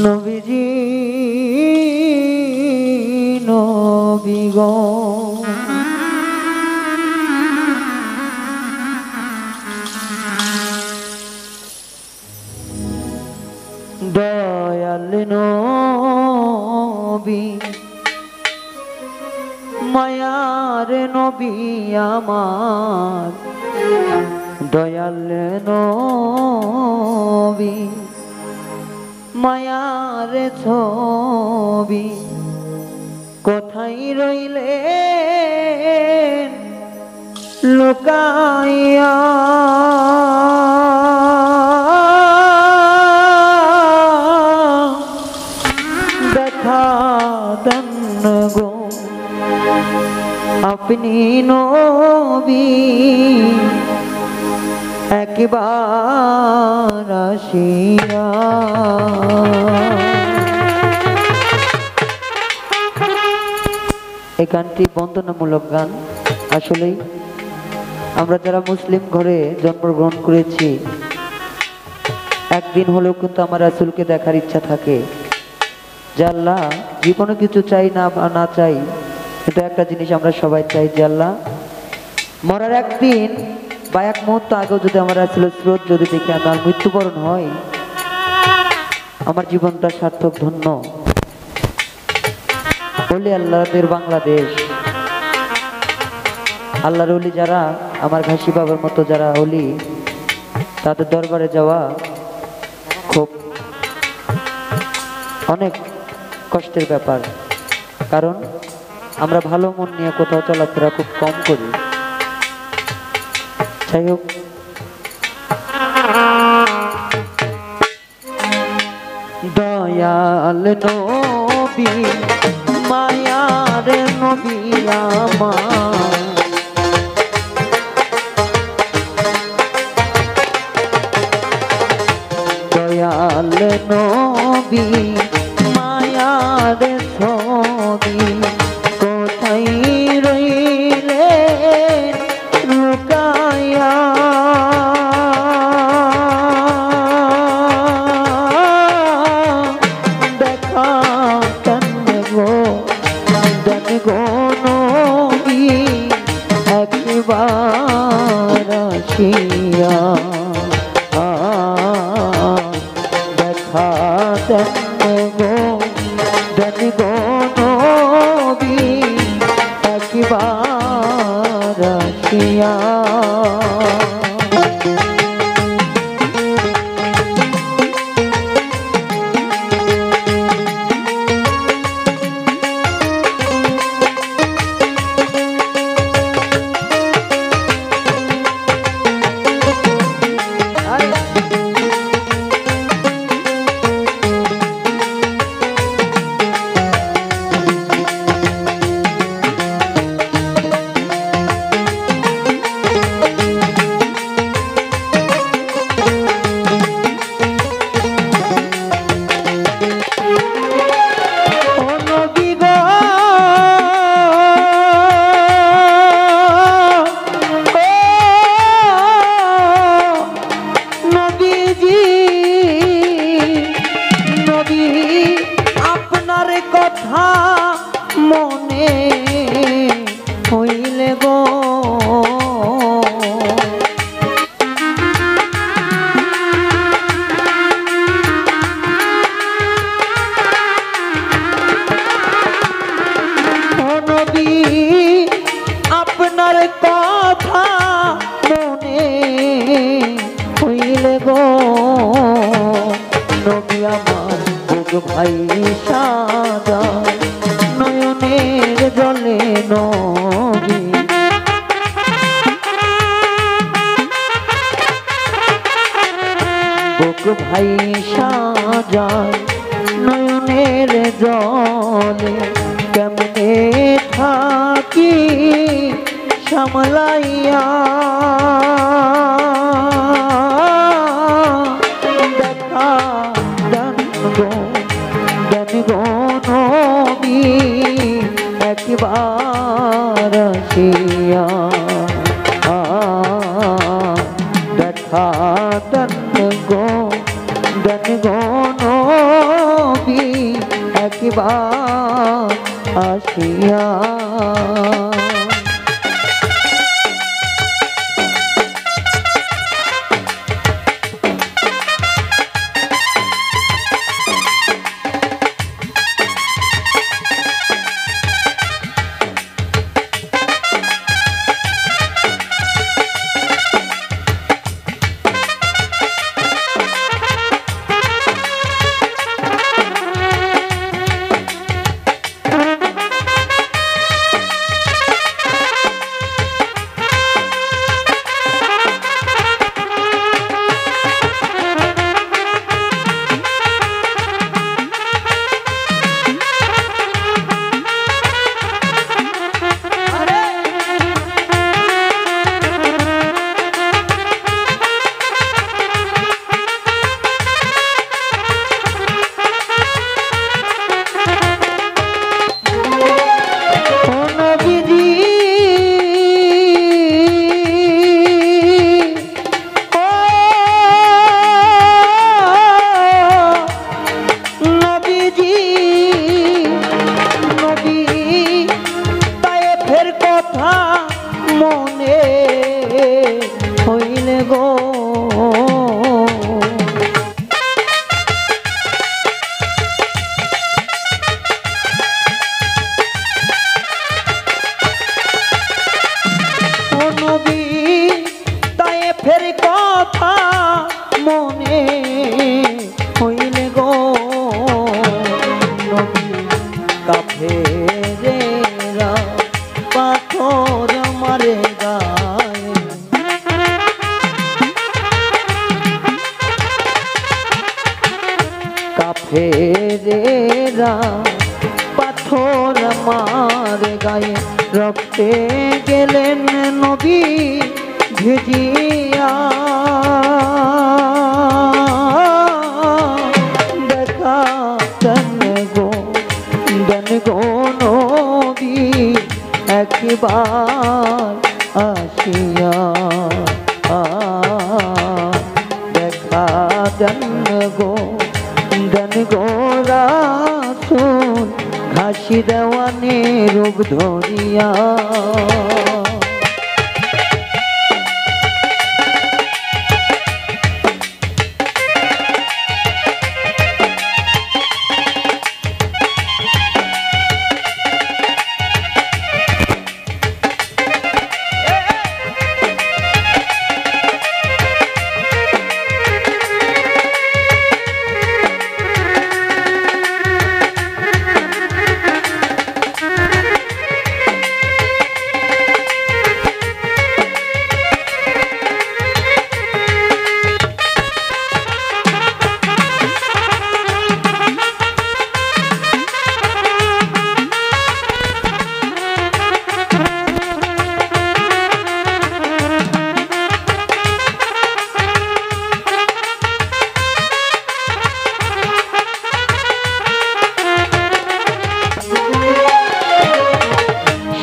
নবীজি নবী গো দয়াল নবী মায়ার নবী আমার দয়াল নবী মায়ার ছবি কোথায় রইলেন লুকাইয়া দেখা দেন গো আপনি নবী একবার আসিয়া। এই গানটি বন্দনামূলক গান। আসলেই আমরা যারা মুসলিম ঘরে জন্মগ্রহণ করেছি একদিন হলেও কিন্তু আমার রাসূলকে দেখার ইচ্ছা থাকে। যে আল্লাহ জীবনে কিছু চাই না চাই, কিন্তু একটা জিনিস আমরা সবাই চাই যে আল্লাহ মরার একদিন বা এক মুহূর্ত আগেও যদি আমার রাসূলের স্রোত যদি দেখে আমার মৃত্যুবরণ হয়, আমার জীবনটা সার্থক ধন্য। বলি আল্লাহদের বাংলাদেশ, আল্লাহর ওলি যারা, আমার ঘাসি বাবার মতো যারা ওলি, তাদের দরবারে যাওয়া খুব অনেক কষ্টের ব্যাপার। কারণ আমরা ভালো মন নিয়ে কোথাও চলাফেরা খুব কম করি। যাই হোক, দয়াল নবী মায়ার নবী আমার দয়াল নবী মায়ার ছবি কোথায় রইলে লুকায়া দেখা দেন গো নবী একবার আসিয়া দেখা দেন গো নবী একবার আসিয়া। মনে হইলে গো নবী আপনার কথা মনে হইলে গো নবী আমার ভাই সাদা নয়নের জলে নবী বুক ভাই সাজায় নয়নের জলে কেমনে থাকি সামলাইয়া দেখা দেন গো নবী একবার আসিয়া হইলে গো নবী তাই ফের কথা মনে হইলে গো নবী কাফেরেরা পাথর মারে গায়ে কাফেরেরা পাথর মারে গায়ে রক্তে গেলেন নবী ভিজিয়া দেখা দেন গো নবী একবার আসিয়া দেখা দেন গো রাসূল ঘাসি দেওয়ানে রূপ ধরিয়া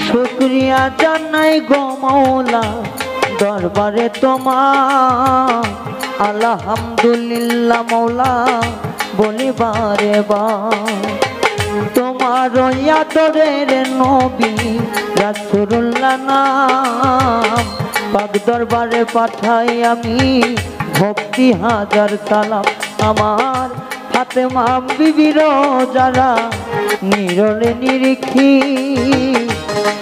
শুকরিয়া জানাই গো মাওলা দরবারে তোমার আলহামদুলিল্লাহ মাওলা বলিবারে বা তোমার আদরের নবী রাসূলুল্লাহ নাম পাক দরবারে পাঠাই আমি ভক্তি হাজার সালাম আমার ফাতেমা বিবির যারা নিরলে নিরিখি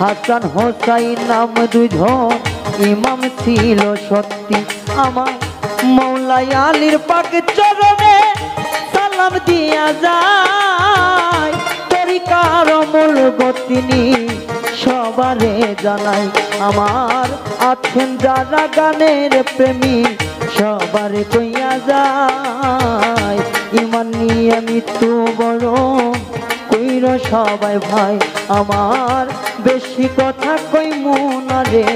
হাসান হোসাইন নাম দুজন ইমাম ছিল সত্যি আমার মৌলাই আলীর পাক চরণে সালাম দিয়া যায় তরিকার মূল গতিনি সবারে জানাই আমার আছেন যারা গানের প্রেমী সবারে কইয়া যায় ইমান নিয়ে মৃত্যু বড় কইর সবাই ভাই আমার বেশি কথা কই মনারে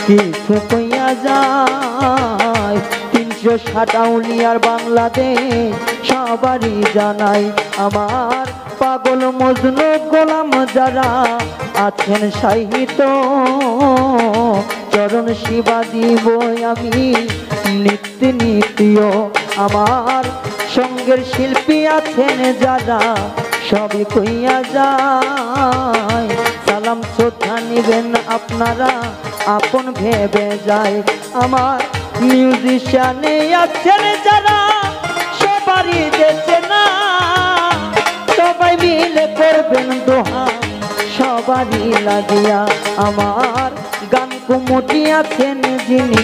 কিছু কইয়া যায় 360 আউলিয়ার বাংলাদেশ সবারই জানাই আমার পাগল মজনু গোলাম যারা আছেন সাহিত্য চরণ শিবা দিব আমি নিত্য নিত্য আমার সঙ্গের শিল্পী আছেন যারা সবই কইয়া যায় সালাম শ্রদ্ধা নিবেন আপনারা আপন ভেবে যায় আমার মিউজিশিয়ানে আছেন যারা সবারই দেশে না সবাই মিলে করবেন দোহা সবারই লাগিয়া আমার গান কুমুটি আছেন যিনি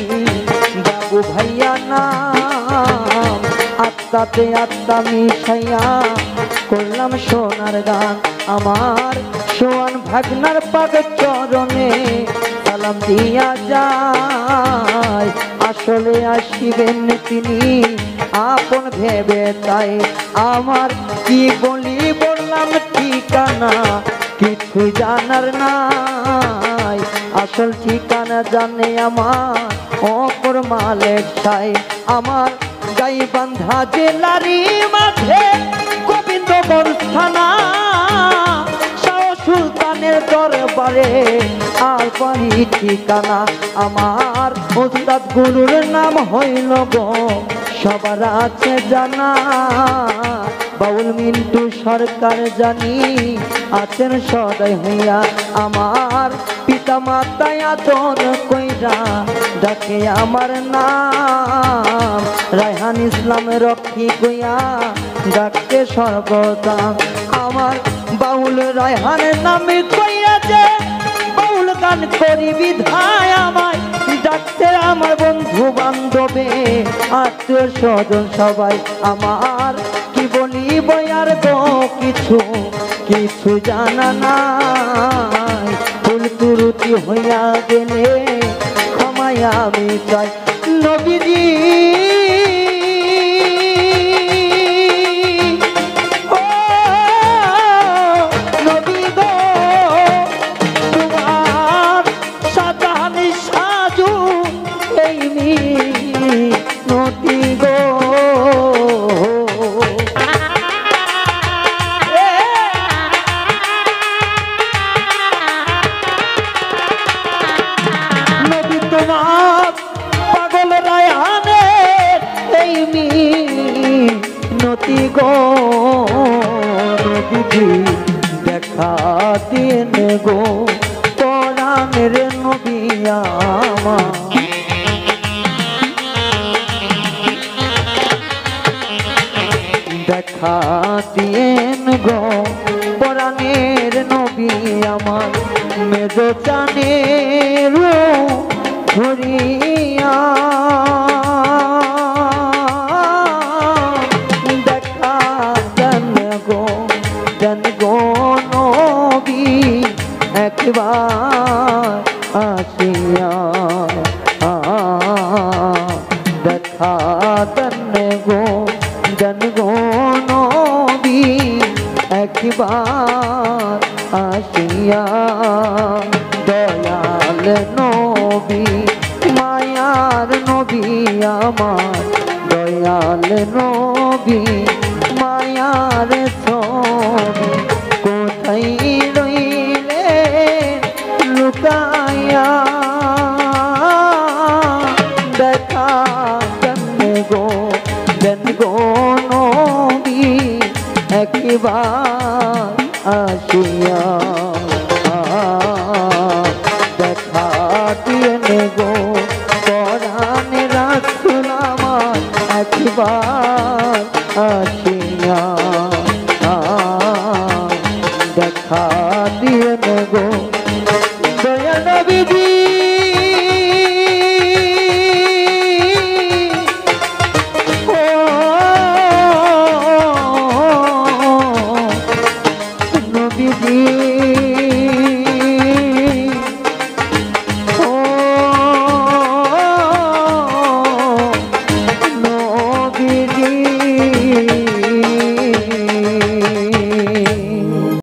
বাবু ভাইয়া নাম আত্মাতে আত্মা মিশাইয়া করলাম সোনার গান আমার সোয়ান ভাগনার পাগ চরণে সালাম দিয়া যায় আসলে আসিবেন তিনি আপন ভেবে তাই আমার কি বলি বললাম ঠিকানা কিছু জানার নাই আসল ঠিকানা জানে আমার অপর মালের ছাই আমার গাইবান্ধা জেলারি মাঝে গোবিন্দগঞ্জ থানা শাহ সুলতানের দরবারে আর পারি ঠিকানা আমার ওস্তাদ গুরুর নাম হইল গো সবার আছে জানা বাউল মিন্টু সরকার জানি আছেন সদয় হইয়া আমার পিতা মাতায় আদর কইরা ডাকে আমার নাম, রায়হান ইসলাম রক্ষী কইয়া ডাকতে সর্বদা। আমার বাউল রায়হানের নামে কইয়া যে বাউল গান করি বিধায় আমায় ডাকতে আমার বন্ধু বান্ধবে আত্মীয় স্বজন সবাই। আমার কি বলিব আর তো কিছু কিছু জানা নাই, ভুল ত্রুটি হইয়া গেলে ক্ষমায় আমি চাই। নবীজি ও নবী গো, তোমার সাজানি সাজু এই মিনতি গো। পাগল রায়হানের এই মিনতি গো, নবীজি দেখা দিন গো পরাণের নবী আমার। দেখা দিন গো পরাণের নবী আমার, মেজো জানের ধরিয়া দেখা দেন গো নবী একবার আসিয়া। দেখা দেন গো নবী একবার আসিয়া। দয়াল নবী মায়ার নবী আমার, দয়াল নবী মায়ার ছবি কোথায় রইলে লুকায়া। দেখা দেন গো নবী একবার আসিয়া। দেখা দিন গো